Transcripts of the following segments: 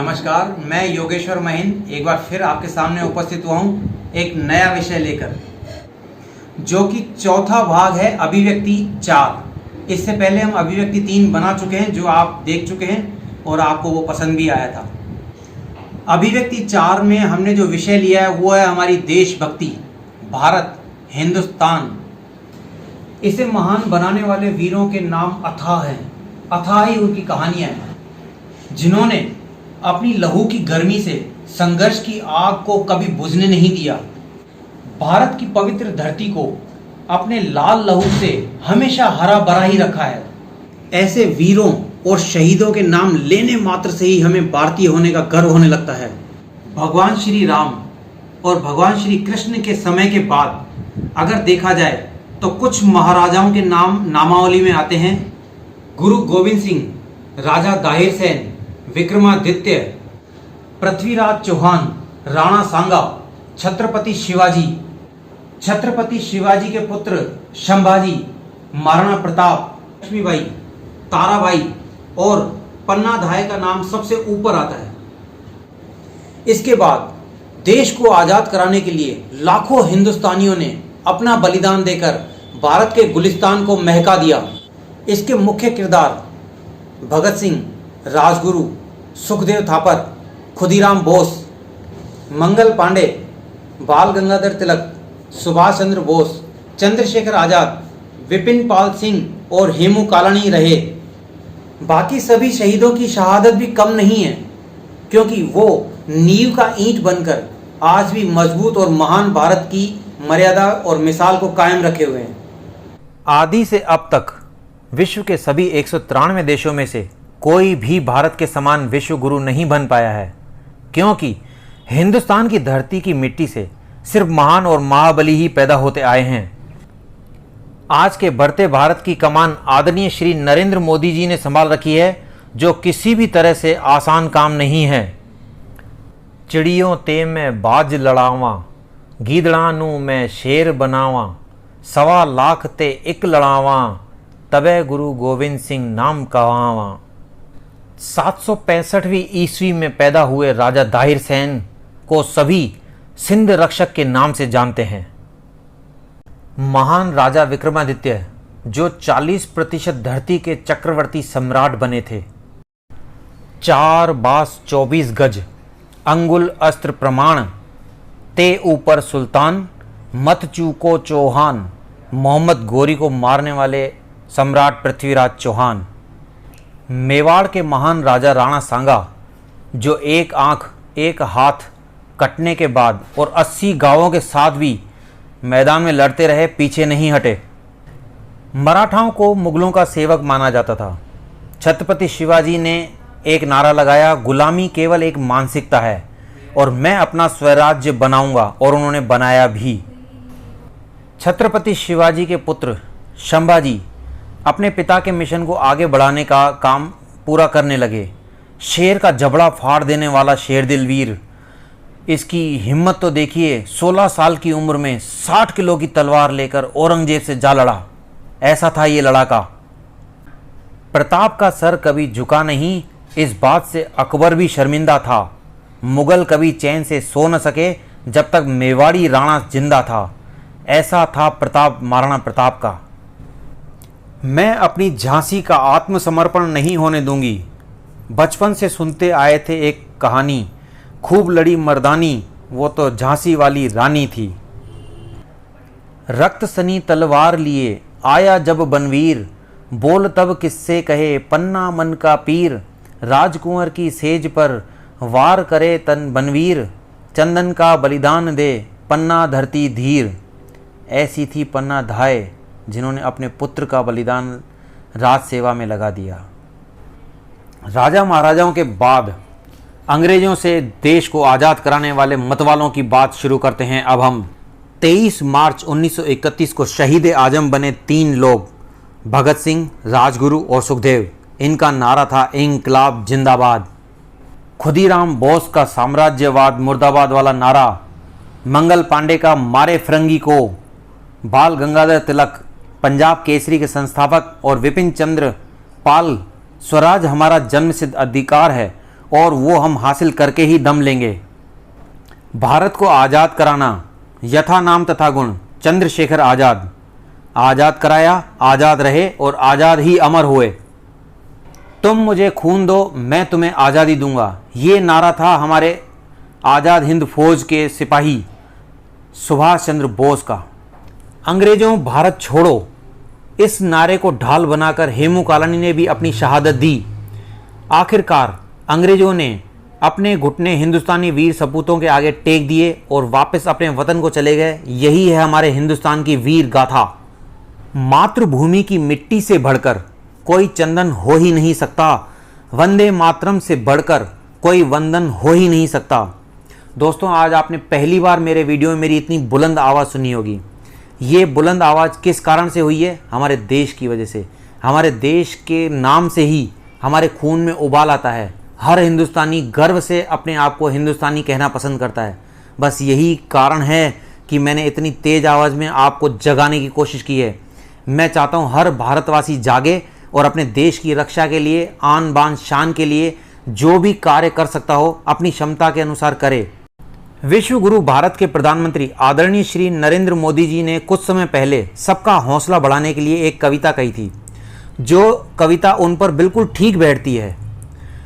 नमस्कार, मैं योगेश्वर महिंद एक बार फिर आपके सामने उपस्थित हुआ हूँ एक नया विषय लेकर, जो कि चौथा भाग है अभिव्यक्ति 4। इससे पहले हम अभिव्यक्ति 3 बना चुके हैं, जो आप देख चुके हैं और आपको वो पसंद भी आया था। अभिव्यक्ति 4 में हमने जो विषय लिया है वो है हमारी देशभक्ति, भारत, हिंदुस्तान। इसे महान बनाने वाले वीरों के नाम अथाह हैं, अथाह ही उनकी कहानियाँ हैं, जिन्होंने अपनी लहू की गर्मी से संघर्ष की आग को कभी बुझने नहीं दिया। भारत की पवित्र धरती को अपने लाल लहू से हमेशा हरा भरा ही रखा है। ऐसे वीरों और शहीदों के नाम लेने मात्र से ही हमें भारतीय होने का गर्व होने लगता है। भगवान श्री राम और भगवान श्री कृष्ण के समय के बाद अगर देखा जाए तो कुछ महाराजाओं के नाम नामावली में आते हैं। गुरु गोविंद सिंह, राजा दाहिर सेन, विक्रमादित्य, पृथ्वीराज चौहान, राणा सांगा, छत्रपति शिवाजी के पुत्र संभाजी, महाराणा प्रताप, लक्ष्मीबाई, ताराबाई और पन्ना धाय का नाम सबसे ऊपर आता है। इसके बाद देश को आज़ाद कराने के लिए लाखों हिंदुस्तानियों ने अपना बलिदान देकर भारत के गुलिस्तान को महका दिया। इसके मुख्य किरदार भगत सिंह, राजगुरु, सुखदेव थापर, खुदीराम बोस, मंगल पांडे, बाल गंगाधर तिलक, सुभाष चंद्र बोस, चंद्रशेखर आज़ाद, विपिन पाल सिंह और हेमू कालानी रहे। बाकी सभी शहीदों की शहादत भी कम नहीं है, क्योंकि वो नींव का ईंट बनकर आज भी मजबूत और महान भारत की मर्यादा और मिसाल को कायम रखे हुए हैं। आदि से अब तक विश्व के सभी 193 देशों में से कोई भी भारत के समान विश्व गुरु नहीं बन पाया है, क्योंकि हिंदुस्तान की धरती की मिट्टी से सिर्फ महान और महाबली ही पैदा होते आए हैं। आज के बढ़ते भारत की कमान आदरणीय श्री नरेंद्र मोदी जी ने संभाल रखी है, जो किसी भी तरह से आसान काम नहीं है। चिड़ियों ते मैं बाज लड़ावा, गीदड़ा नू मैं शेर बनावा, 1.25 लाख ते एक लड़ावा, तबे गुरु गोविंद सिंह नाम कहावा। 765वीं ईस्वी में पैदा हुए राजा दाहिर सेन को सभी सिंध रक्षक के नाम से जानते हैं। महान राजा विक्रमादित्य, जो 40% धरती के चक्रवर्ती सम्राट बने थे। 4 बास 24 गज, अंगुल अस्त्र प्रमाण, ते ऊपर सुल्तान, मत चूको चौहान, मोहम्मद गोरी को मारने वाले सम्राट पृथ्वीराज चौहान। मेवाड़ के महान राजा राणा सांगा, जो एक आंख एक हाथ कटने के बाद और 80 गांवों के साथ भी मैदान में लड़ते रहे, पीछे नहीं हटे। मराठाओं को मुगलों का सेवक माना जाता था। छत्रपति शिवाजी ने एक नारा लगाया, गुलामी केवल एक मानसिकता है और मैं अपना स्वराज्य बनाऊंगा, और उन्होंने बनाया भी। छत्रपति शिवाजी के पुत्र संभाजी अपने पिता के मिशन को आगे बढ़ाने का काम पूरा करने लगे। शेर का जबड़ा फाड़ देने वाला शेरदिल वीर, इसकी हिम्मत तो देखिए। 16 साल की उम्र में 60 किलो की तलवार लेकर औरंगजेब से जा लड़ा। ऐसा था ये लड़ाका। प्रताप का सर कभी झुका नहीं, इस बात से अकबर भी शर्मिंदा था। मुगल कभी चैन से सो न सके जब तक मेवाड़ी राणा जिंदा था। ऐसा था प्रताप, महाराणा प्रताप का। मैं अपनी झांसी का आत्मसमर्पण नहीं होने दूंगी। बचपन से सुनते आए थे एक कहानी, खूब लड़ी मर्दानी, वो तो झांसी वाली रानी थी। रक्त सनी तलवार लिए आया जब बनवीर, बोल तब किससे कहे पन्ना मन का पीर, राजकुंवर की सेज पर वार करे तन बनवीर, चंदन का बलिदान दे पन्ना धरती धीर। ऐसी थी पन्ना धाय, जिन्होंने अपने पुत्र का बलिदान राज सेवा में लगा दिया। राजा महाराजाओं के बाद अंग्रेजों से देश को आज़ाद कराने वाले मतवालों की बात शुरू करते हैं। अब हम 23 मार्च 1931 को शहीद आजम बने 3 लोग, भगत सिंह, राजगुरु और सुखदेव। इनका नारा था इंकलाब जिंदाबाद। खुदीराम बोस का साम्राज्यवाद मुर्दाबाद वाला नारा, मंगल पांडे का मारे फिरंगी को, बाल गंगाधर तिलक पंजाब केसरी के संस्थापक और विपिन चंद्र पाल स्वराज हमारा जन्मसिद्ध अधिकार है, और वो हम हासिल करके ही दम लेंगे। भारत को आज़ाद कराना, यथा नाम तथा गुण, चंद्रशेखर आज़ाद। आज़ाद कराया, आज़ाद रहे और आज़ाद ही अमर हुए। तुम मुझे खून दो, मैं तुम्हें आज़ादी दूंगा, ये नारा था हमारे आज़ाद हिंद फौज के सिपाही सुभाष चंद्र बोस का। अंग्रेजों भारत छोड़ो, इस नारे को ढाल बनाकर हेमू कालानी ने भी अपनी शहादत दी। आखिरकार अंग्रेजों ने अपने घुटने हिंदुस्तानी वीर सपूतों के आगे टेक दिए और वापस अपने वतन को चले गए। यही है हमारे हिंदुस्तान की वीर गाथा। मातृभूमि की मिट्टी से बढ़कर कोई चंदन हो ही नहीं सकता, वंदे मातरम से बढ़कर कोई वंदन हो ही नहीं सकता। दोस्तों, आज आपने पहली बार मेरे वीडियो में मेरी इतनी बुलंद आवाज़ सुनी होगी। ये बुलंद आवाज़ किस कारण से हुई है? हमारे देश की वजह से। हमारे देश के नाम से ही हमारे खून में उबाल आता है। हर हिंदुस्तानी गर्व से अपने आप को हिंदुस्तानी कहना पसंद करता है। बस यही कारण है कि मैंने इतनी तेज़ आवाज़ में आपको जगाने की कोशिश की है। मैं चाहता हूँ हर भारतवासी जागे और अपने देश की रक्षा के लिए, आन बान शान के लिए जो भी कार्य कर सकता हो अपनी क्षमता के अनुसार करे। विश्व गुरु भारत के प्रधानमंत्री आदरणीय श्री नरेंद्र मोदी जी ने कुछ समय पहले सबका हौसला बढ़ाने के लिए एक कविता कही थी, जो कविता उन पर बिल्कुल ठीक बैठती है।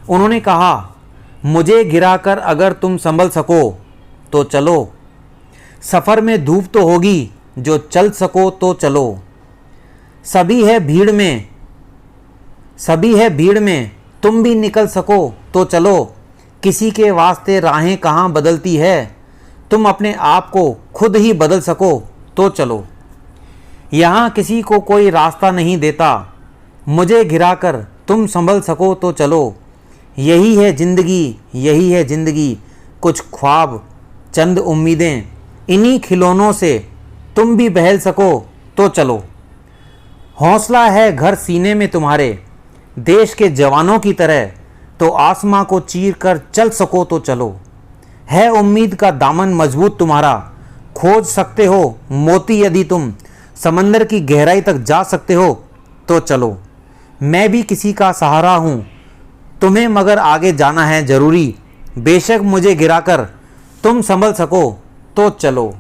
उन्होंने कहा, मुझे गिराकर अगर तुम संभल सको तो चलो, सफ़र में धूप तो होगी जो चल सको तो चलो, सभी है भीड़ में तुम भी निकल सको तो चलो, किसी के वास्ते राहें कहाँ बदलती है, तुम अपने आप को खुद ही बदल सको तो चलो। यहाँ किसी को कोई रास्ता नहीं देता, मुझे घिराकर तुम संभल सको तो चलो, यही है ज़िंदगी, कुछ ख्वाब चंद उम्मीदें, इन्हीं खिलौनों से तुम भी बहल सको तो चलो। हौसला है घर सीने में तुम्हारे, देश के जवानों की तरह, तो आसमां को चीर कर चल सको तो चलो। है उम्मीद का दामन मजबूत तुम्हारा, खोज सकते हो मोती यदि तुम, समंदर की गहराई तक जा सकते हो तो चलो। मैं भी किसी का सहारा हूँ, तुम्हें मगर आगे जाना है ज़रूरी, बेशक मुझे गिराकर तुम संभल सको तो चलो।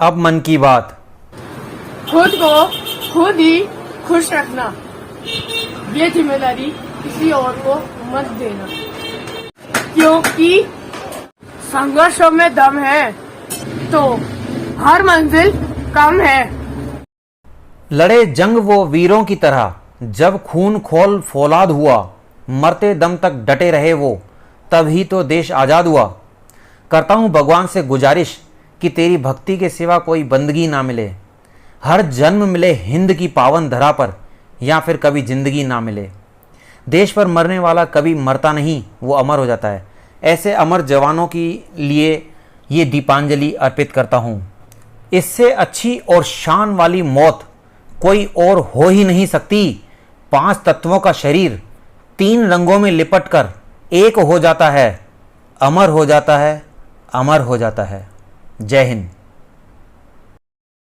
अब मन की बात। खुद को खुद ही खुश रखना, ये जिम्मेदारी किसी और को मत देना, क्योंकि संघर्षों में दम है तो हर मंजिल कम है। लड़े जंग वो वीरों की तरह, जब खून खोल फौलाद हुआ, मरते दम तक डटे रहे वो, तभी तो देश आज़ाद हुआ। करता हूँ भगवान से गुजारिश कि तेरी भक्ति के सिवा कोई बंदगी ना मिले, हर जन्म मिले हिंद की पावन धरा पर, या फिर कभी जिंदगी ना मिले। देश पर मरने वाला कभी मरता नहीं, वो अमर हो जाता है। ऐसे अमर जवानों के लिए ये दीपांजलि अर्पित करता हूँ। इससे अच्छी और शान वाली मौत कोई और हो ही नहीं सकती। 5 तत्वों का शरीर 3 रंगों में लिपट कर एक हो जाता है, अमर हो जाता है, अमर हो जाता है। जय हिंद।